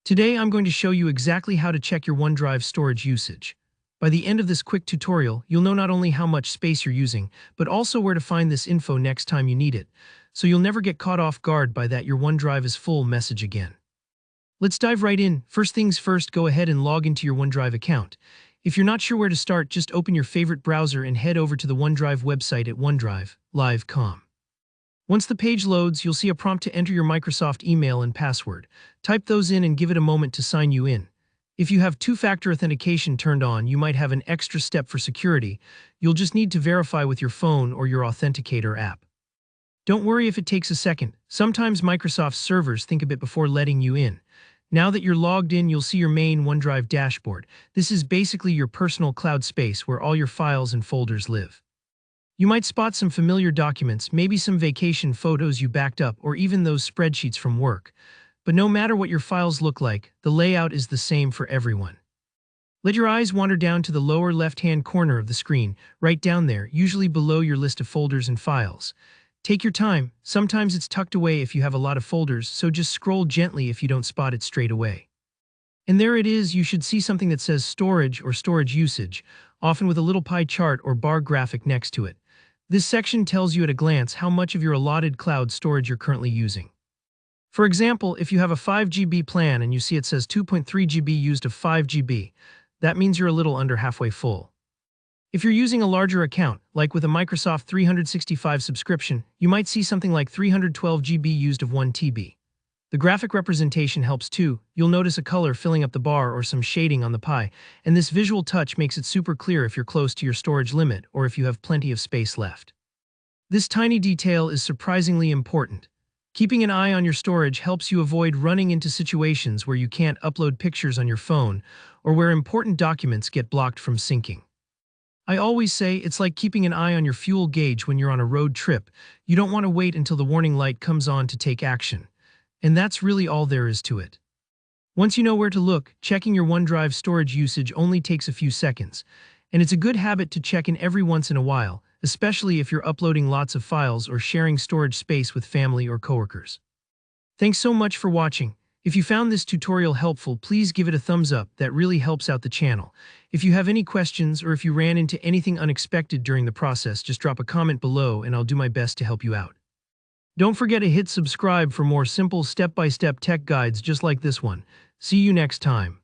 Today I'm going to show you exactly how to check your OneDrive storage usage. By the end of this quick tutorial, you'll know not only how much space you're using, but also where to find this info next time you need it, so you'll never get caught off guard by that your OneDrive is full message again. Let's dive right in. First things first, go ahead and log into your OneDrive account. If you're not sure where to start, just open your favorite browser and head over to the OneDrive website at OneDrive.live.com. Once the page loads, you'll see a prompt to enter your Microsoft email and password. Type those in and give it a moment to sign you in. If you have two-factor authentication turned on, you might have an extra step for security. You'll just need to verify with your phone or your authenticator app. Don't worry if it takes a second. Sometimes Microsoft's servers think a bit before letting you in. Now that you're logged in, you'll see your main OneDrive dashboard. This is basically your personal cloud space where all your files and folders live. You might spot some familiar documents, maybe some vacation photos you backed up, or even those spreadsheets from work. But no matter what your files look like, the layout is the same for everyone. Let your eyes wander down to the lower left-hand corner of the screen, right down there, usually below your list of folders and files. Take your time. Sometimes it's tucked away if you have a lot of folders, so just scroll gently if you don't spot it straight away. And there it is. You should see something that says storage or storage usage, often with a little pie chart or bar graphic next to it. This section tells you at a glance how much of your allotted cloud storage you're currently using. For example, if you have a 5 GB plan and you see it says 2.3 GB used of 5 GB, that means you're a little under halfway full. If you're using a larger account, like with a Microsoft 365 subscription, you might see something like 312 GB used of 1 TB. The graphic representation helps too. You'll notice a color filling up the bar or some shading on the pie, and this visual touch makes it super clear if you're close to your storage limit or if you have plenty of space left. This tiny detail is surprisingly important. Keeping an eye on your storage helps you avoid running into situations where you can't upload pictures on your phone or where important documents get blocked from syncing. I always say it's like keeping an eye on your fuel gauge when you're on a road trip. You don't want to wait until the warning light comes on to take action. And that's really all there is to it. Once you know where to look, checking your OneDrive storage usage only takes a few seconds. And it's a good habit to check in every once in a while, especially if you're uploading lots of files or sharing storage space with family or coworkers. Thanks so much for watching. If you found this tutorial helpful, please give it a thumbs up. That really helps out the channel. If you have any questions or if you ran into anything unexpected during the process, just drop a comment below and I'll do my best to help you out. Don't forget to hit subscribe for more simple step-by-step tech guides just like this one. See you next time.